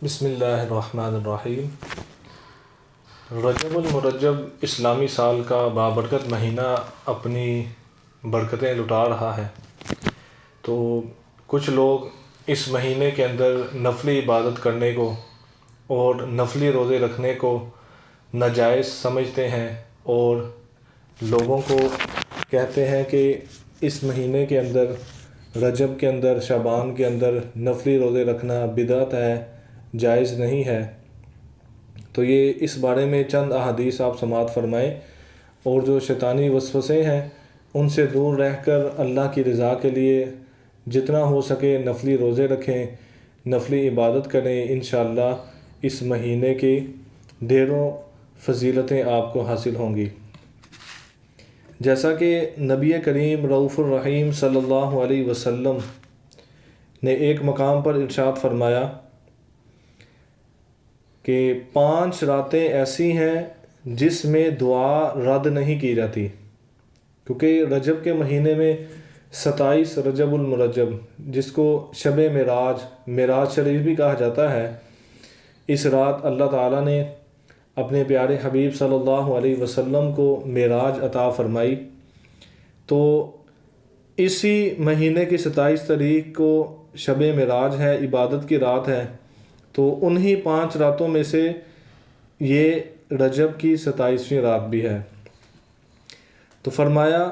بسم اللہ الرحمن الرحیم۔ رجب المرجب اسلامی سال کا بابرکت مہینہ اپنی برکتیں لٹا رہا ہے، تو کچھ لوگ اس مہینے کے اندر نفلی عبادت کرنے کو اور نفلی روزے رکھنے کو ناجائز سمجھتے ہیں اور لوگوں کو کہتے ہیں کہ اس مہینے کے اندر، رجب کے اندر، شعبان کے اندر نفلی روزے رکھنا بدعت ہے، جائز نہیں ہے۔ تو یہ اس بارے میں چند احادیث آپ سماعت فرمائیں، اور جو شیطانی وسوسے ہیں ان سے دور رہ کر اللہ کی رضا کے لیے جتنا ہو سکے نفلی روزے رکھیں، نفلی عبادت کریں۔ انشاءاللہ اس مہینے کی ڈھیروں فضیلتیں آپ کو حاصل ہوں گی۔ جیسا کہ نبی کریم رؤوف الرحیم صلی اللہ علیہ وسلم نے ایک مقام پر ارشاد فرمایا کہ 5 راتیں ایسی ہیں جس میں دعا رد نہیں کی جاتی، کیونکہ رجب کے مہینے میں 27 رجب المرجب، جس کو شب معراج شریف بھی کہا جاتا ہے، اس رات اللہ تعالیٰ نے اپنے پیارے حبیب صلی اللہ علیہ وسلم کو معراج عطا فرمائی۔ تو اسی مہینے کی 27 تاریخ کو شب معراج ہے، عبادت کی رات ہے، تو انہی 5 راتوں میں سے یہ رجب کی 27ویں رات بھی ہے۔ تو فرمایا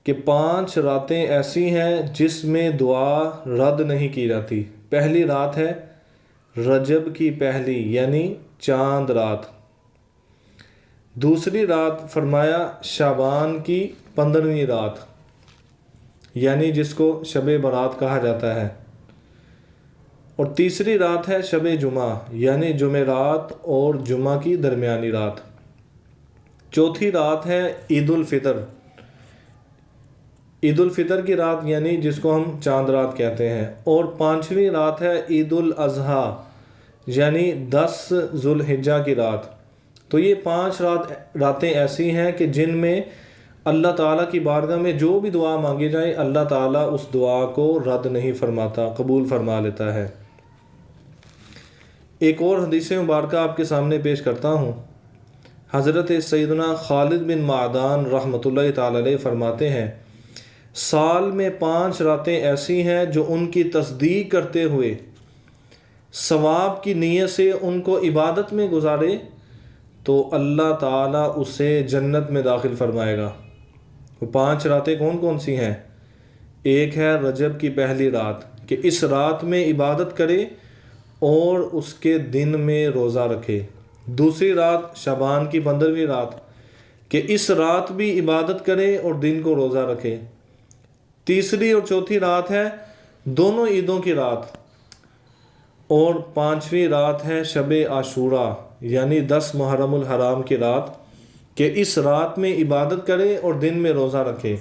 کہ 5 راتیں ایسی ہیں جس میں دعا رد نہیں کی جاتی۔ پہلی رات ہے رجب کی پہلی، یعنی چاند رات۔ دوسری رات فرمایا شعبان کی 15ویں رات، یعنی جس کو شب برات کہا جاتا ہے۔ اور تیسری رات ہے شب جمعہ، یعنی جمعرات اور جمعہ کی درمیانی رات۔ چوتھی رات ہے عید الفطر، عید الفطر کی رات، یعنی جس کو ہم چاند رات کہتے ہیں۔ اور 5ویں رات ہے عید الاضحیٰ، یعنی 10 ذو الحجہ کی رات۔ تو یہ 5 راتیں ایسی ہیں کہ جن میں اللہ تعالیٰ کی بارگاہ میں جو بھی دعا مانگی جائے، اللہ تعالیٰ اس دعا کو رد نہیں فرماتا، قبول فرما لیتا ہے۔ ایک اور حدیث مبارکہ آپ کے سامنے پیش کرتا ہوں۔ حضرت سیدنا خالد بن معدان رحمۃ اللہ تعالی علیہ فرماتے ہیں، سال میں 5 راتیں ایسی ہیں جو ان کی تصدیق کرتے ہوئے ثواب کی نیت سے ان کو عبادت میں گزارے تو اللہ تعالیٰ اسے جنت میں داخل فرمائے گا۔ وہ 5 راتیں کون کون سی ہیں؟ ایک ہے رجب کی پہلی رات، کہ اس رات میں عبادت کرے اور اس کے دن میں روزہ رکھے۔ دوسری رات شعبان کی 15ویں رات، کہ اس رات بھی عبادت کرے اور دن کو روزہ رکھے۔ تیسری اور چوتھی رات ہے دونوں عیدوں کی رات۔ اور 5ویں رات ہے شب عاشوراء، یعنی 10 محرم الحرام کی رات، کہ اس رات میں عبادت کرے اور دن میں روزہ رکھے۔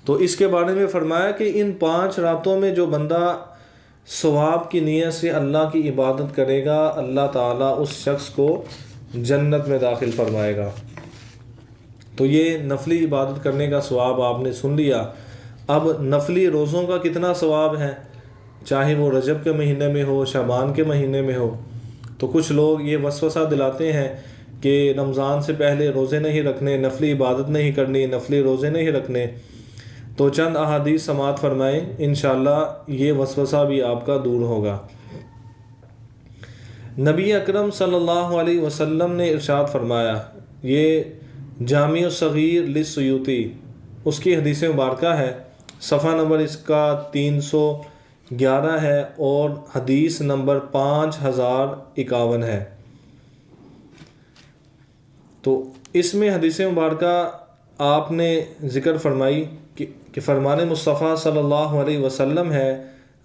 تو اس کے بارے میں فرمایا کہ ان 5 راتوں میں جو بندہ ثواب کی نیت سے اللہ کی عبادت کرے گا، اللہ تعالیٰ اس شخص کو جنت میں داخل فرمائے گا۔ تو یہ نفلی عبادت کرنے کا ثواب آپ نے سن لیا۔ اب نفلی روزوں کا کتنا ثواب ہے، چاہے وہ رجب کے مہینے میں ہو، شعبان کے مہینے میں ہو۔ تو کچھ لوگ یہ وسوسہ دلاتے ہیں کہ رمضان سے پہلے روزے نہیں رکھنے، نفلی عبادت نہیں کرنی، نفلی روزے نہیں رکھنے۔ تو چند احادیث سماعت فرمائیں، انشاءاللہ یہ وسوسہ بھی آپ کا دور ہوگا۔ نبی اکرم صلی اللہ علیہ وسلم نے ارشاد فرمایا، یہ جامع الصغیر للسیوطی، اس کی حدیث مبارکہ ہے، صفحہ نمبر اس کا 311 ہے اور حدیث نمبر 5051 ہے۔ تو اس میں حدیث مبارکہ آپ نے ذکر فرمائی کہ فرمان مصطفیٰ صلی اللہ علیہ وسلم ہے،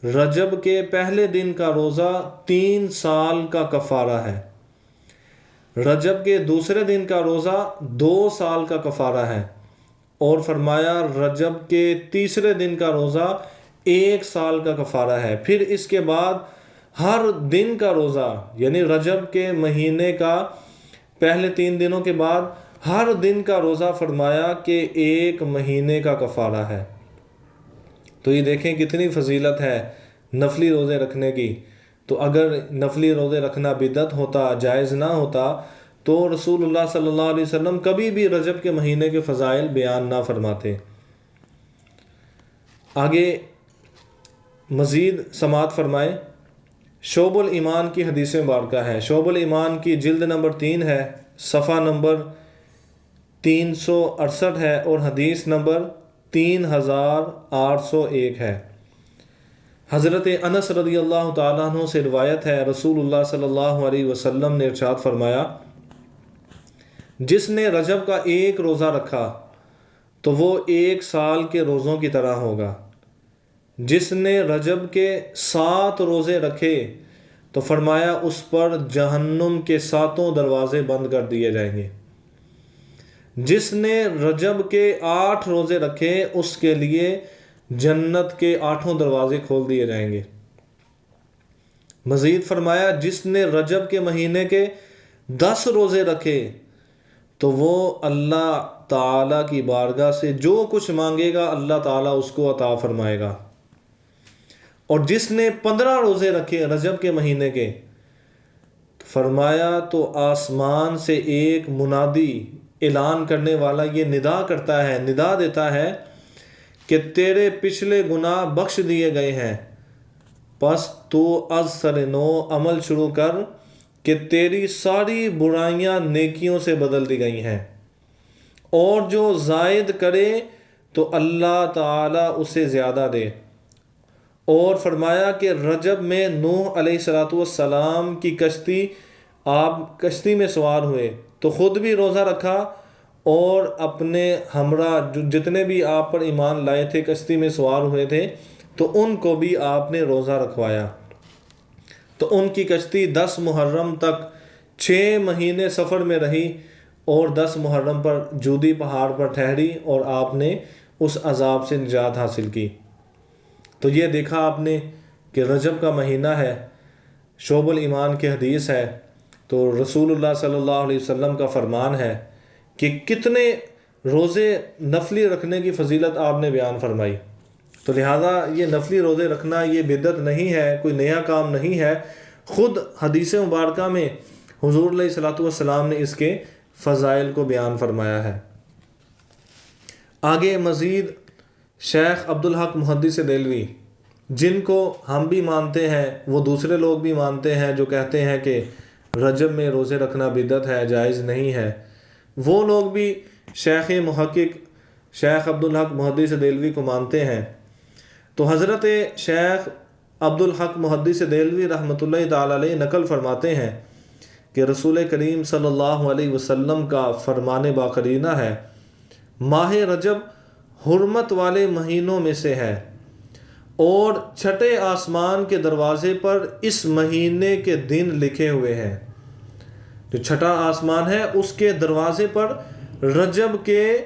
رجب کے پہلے دن کا روزہ 3 سال کا کفارہ ہے، رجب کے دوسرے دن کا روزہ 2 سال کا کفارہ ہے، اور فرمایا رجب کے تیسرے دن کا روزہ 1 سال کا کفارہ ہے۔ پھر اس کے بعد ہر دن کا روزہ، یعنی رجب کے مہینے کا پہلے 3 دنوں کے بعد ہر دن کا روزہ فرمایا کہ 1 مہینے کا کفارہ ہے۔ تو یہ دیکھیں کتنی فضیلت ہے نفلی روزے رکھنے کی۔ تو اگر نفلی روزے رکھنا بدعت ہوتا، جائز نہ ہوتا، تو رسول اللہ صلی اللہ علیہ وسلم کبھی بھی رجب کے مہینے کے فضائل بیان نہ فرماتے۔ آگے مزید سماعت فرمائیں۔ شعب الایمان کی حدیث مبارکہ ہے، شعب الایمان کی جلد نمبر 3 ہے، صفحہ نمبر 368 ہے اور حدیث نمبر 3801 ہے۔ حضرت انس رضی اللہ تعالیٰ عنہ سے روایت ہے، رسول اللہ صلی اللہ علیہ وسلم نے ارشاد فرمایا، جس نے رجب کا ایک روزہ رکھا تو وہ 1 سال کے روزوں کی طرح ہوگا، جس نے رجب کے 7 روزے رکھے تو فرمایا اس پر جہنم کے 7 دروازے بند کر دیے جائیں گے، جس نے رجب کے 8 روزے رکھے اس کے لیے جنت کے 8 دروازے کھول دیے جائیں گے۔ مزید فرمایا، جس نے رجب کے مہینے کے 10 روزے رکھے تو وہ اللہ تعالیٰ کی بارگاہ سے جو کچھ مانگے گا اللہ تعالیٰ اس کو عطا فرمائے گا۔ اور جس نے 15 روزے رکھے رجب کے مہینے کے، فرمایا تو آسمان سے ایک منادی اعلان کرنے والا یہ ندا کرتا ہے، ندا دیتا ہے کہ تیرے پچھلے گناہ بخش دیے گئے ہیں، پس تو از سر نو عمل شروع کر کہ تیری ساری برائیاں نیکیوں سے بدل دی گئی ہیں، اور جو زائد کرے تو اللہ تعالیٰ اسے زیادہ دے۔ اور فرمایا کہ رجب میں نوح علیہ السلام کی کشتی، آپ کشتی میں سوار ہوئے تو خود بھی روزہ رکھا اور اپنے ہمراہ جتنے بھی آپ پر ایمان لائے تھے کشتی میں سوار ہوئے تھے تو ان کو بھی آپ نے روزہ رکھوایا۔ تو ان کی کشتی 10 محرم تک 6 مہینے سفر میں رہی اور 10 محرم پر جودی پہاڑ پر ٹھہری اور آپ نے اس عذاب سے نجات حاصل کی۔ تو یہ دیکھا آپ نے کہ رجب کا مہینہ ہے، شعب الایمان کی حدیث ہے، تو رسول اللہ صلی اللہ علیہ وسلم کا فرمان ہے کہ کتنے روزے نفلی رکھنے کی فضیلت آپ نے بیان فرمائی۔ تو لہٰذا یہ نفلی روزے رکھنا یہ بدعت نہیں ہے، کوئی نیا کام نہیں ہے، خود حدیث مبارکہ میں حضور علیہ السلام نے اس کے فضائل کو بیان فرمایا ہے۔ آگے مزید شیخ عبدالحق محدث دہلوی، جن کو ہم بھی مانتے ہیں وہ دوسرے لوگ بھی مانتے ہیں جو کہتے ہیں کہ رجب میں روزے رکھنا بدعت ہے، جائز نہیں ہے، وہ لوگ بھی شیخ محقق شیخ عبدالحق محدث دہلوی کو مانتے ہیں۔ تو حضرت شیخ عبدالحق محدث دہلوی رحمۃ اللہ تعالی علیہ نقل فرماتے ہیں کہ رسول کریم صلی اللہ علیہ وسلم کا فرمان باقرینہ ہے، ماہ رجب حرمت والے مہینوں میں سے ہے اور چھٹے آسمان کے دروازے پر اس مہینے کے دن لکھے ہوئے ہیں۔ جو چھٹا آسمان ہے اس کے دروازے پر رجب کے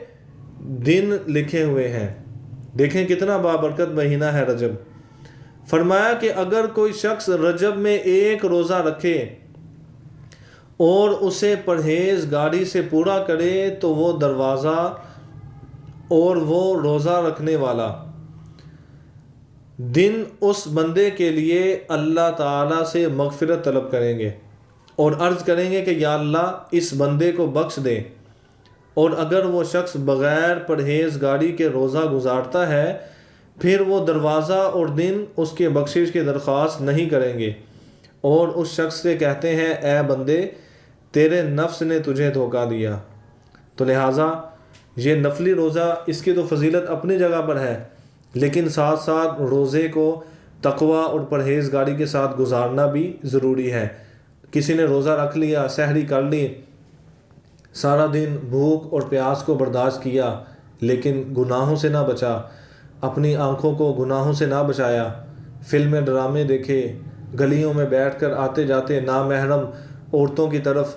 دن لکھے ہوئے ہیں۔ دیکھیں کتنا بابرکت مہینہ ہے رجب۔ فرمایا کہ اگر کوئی شخص رجب میں 1 روزہ رکھے اور اسے پرہیزگاری سے پورا کرے تو وہ دروازہ اور وہ روزہ رکھنے والا دن اس بندے کے لیے اللہ تعالیٰ سے مغفرت طلب کریں گے اور عرض کریں گے کہ یا اللہ اس بندے کو بخش دے، اور اگر وہ شخص بغیر پرہیزگاری کے روزہ گزارتا ہے پھر وہ دروازہ اور دن اس کے بخشش کی درخواست نہیں کریں گے اور اس شخص سے کہتے ہیں اے بندے تیرے نفس نے تجھے دھوکہ دیا۔ تو لہٰذا یہ نفلی روزہ اس کی تو فضیلت اپنی جگہ پر ہے، لیکن ساتھ ساتھ روزے کو تقوی اور پرہیزگاری کے ساتھ گزارنا بھی ضروری ہے۔ کسی نے روزہ رکھ لیا، سحری کر لی، سارا دن بھوک اور پیاس کو برداشت کیا لیکن گناہوں سے نہ بچا، اپنی آنکھوں کو گناہوں سے نہ بچایا، فلمیں ڈرامے دیکھے، گلیوں میں بیٹھ کر آتے جاتے نامحرم عورتوں کی طرف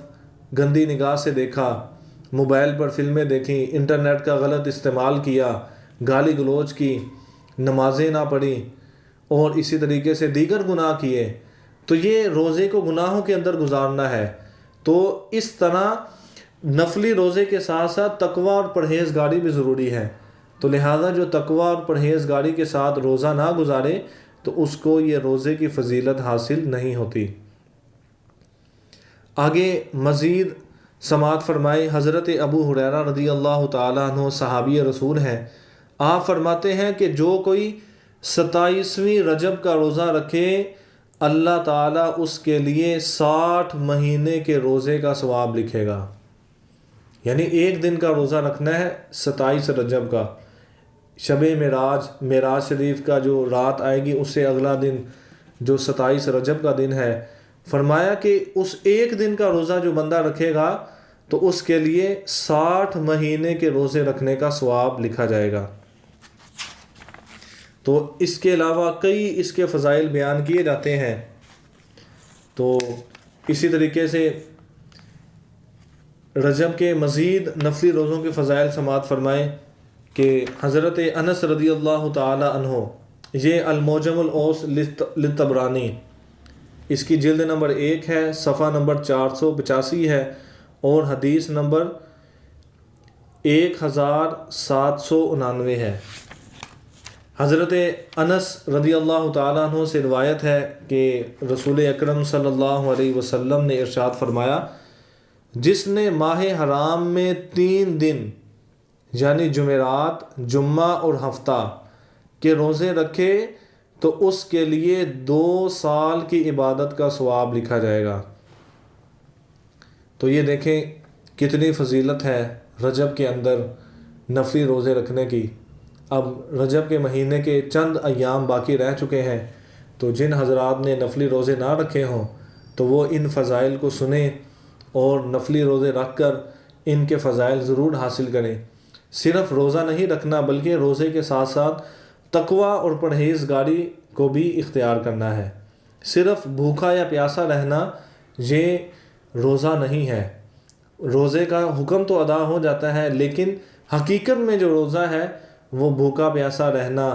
گندی نگاہ سے دیکھا، موبائل پر فلمیں دیکھیں، انٹرنیٹ کا غلط استعمال کیا، گالی گلوچ کی، نمازیں نہ پڑھیں اور اسی طریقے سے دیگر گناہ کیے، تو یہ روزے کو گناہوں کے اندر گزارنا ہے۔ تو اس طرح نفلی روزے کے ساتھ ساتھ تقوی اور پرہیزگاری بھی ضروری ہے۔ تو لہٰذا جو تقوی اور پرہیزگاری کے ساتھ روزہ نہ گزارے تو اس کو یہ روزے کی فضیلت حاصل نہیں ہوتی۔ آگے مزید سماعت فرمائے حضرت ابو ہریرہ رضی اللہ تعالیٰ عنہ صحابی رسول ہیں، آپ فرماتے ہیں کہ جو کوئی 27ویں رجب کا روزہ رکھے اللہ تعالیٰ اس کے لیے 60 مہینے کے روزے کا ثواب لکھے گا۔ یعنی ایک دن کا روزہ رکھنا ہے 27 رجب کا، شب معراج شریف کا جو رات آئے گی اس سے اگلا دن جو 27 رجب کا دن ہے، فرمایا کہ اس ایک دن کا روزہ جو بندہ رکھے گا تو اس کے لیے 60 مہینے کے روزے رکھنے کا ثواب لکھا جائے گا۔ تو اس کے علاوہ کئی اس کے فضائل بیان کیے جاتے ہیں۔ تو اسی طریقے سے رجب کے مزید نفلی روزوں کے فضائل سماعت فرمائیں کہ حضرت انس رضی اللہ تعالی عنہ، یہ المعجم الاوس للطبرانی، اس کی جلد نمبر 1 ہے، صفحہ نمبر 485 ہے اور حدیث نمبر 1799 ہے۔ حضرت انس رضی اللہ تعالیٰ عنہ سے روایت ہے کہ رسول اکرم صلی اللہ علیہ وسلم نے ارشاد فرمایا، جس نے ماہ حرام میں 3 دن یعنی جمعرات، جمعہ اور ہفتہ کے روزے رکھے تو اس کے لیے 2 سال کی عبادت کا ثواب لکھا جائے گا۔ تو یہ دیکھیں کتنی فضیلت ہے رجب کے اندر نفلی روزے رکھنے کی۔ اب رجب کے مہینے کے چند ایام باقی رہ چکے ہیں، تو جن حضرات نے نفلی روزے نہ رکھے ہوں تو وہ ان فضائل کو سنیں اور نفلی روزے رکھ کر ان کے فضائل ضرور حاصل کریں۔ صرف روزہ نہیں رکھنا بلکہ روزے کے ساتھ ساتھ تقوی اور پرہیزگاری کو بھی اختیار کرنا ہے۔ صرف بھوکا یا پیاسا رہنا یہ روزہ نہیں ہے۔ روزے کا حکم تو ادا ہو جاتا ہے، لیکن حقیقت میں جو روزہ ہے وہ بھوکا پیاسا رہنا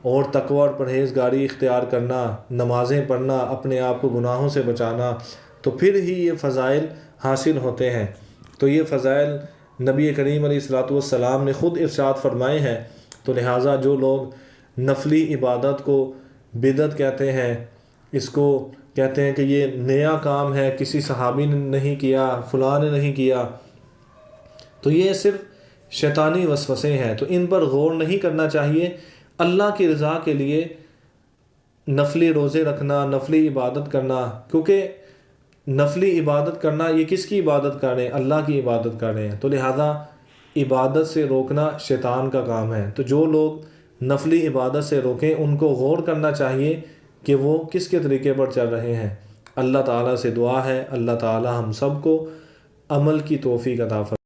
اور تقوی اور پرہیزگاری اختیار کرنا، نمازیں پڑھنا، اپنے آپ کو گناہوں سے بچانا، تو پھر ہی یہ فضائل حاصل ہوتے ہیں۔ تو یہ فضائل نبی کریم علیہ الصلوۃ والسلام نے خود ارشاد فرمائے ہیں۔ تو لہٰذا جو لوگ نفلی عبادت کو بدعت کہتے ہیں، اس کو کہتے ہیں کہ یہ نیا کام ہے، کسی صحابی نے نہیں کیا، فلاں نے نہیں کیا، تو یہ صرف شیطانی وسوسے ہیں، تو ان پر غور نہیں کرنا چاہیے۔ اللہ کی رضا کے لیے نفلی روزے رکھنا، نفلی عبادت کرنا، کیونکہ نفلی عبادت کرنا یہ کس کی عبادت کر رہے ہیں؟ اللہ کی عبادت کر رہے ہیں، تو لہذا عبادت سے روکنا شیطان کا کام ہے۔ تو جو لوگ نفلی عبادت سے روکیں ان کو غور کرنا چاہیے کہ وہ کس کے طریقے پر چل رہے ہیں۔ اللہ تعالیٰ سے دعا ہے اللہ تعالیٰ ہم سب کو عمل کی توفیق عطا فرمائے۔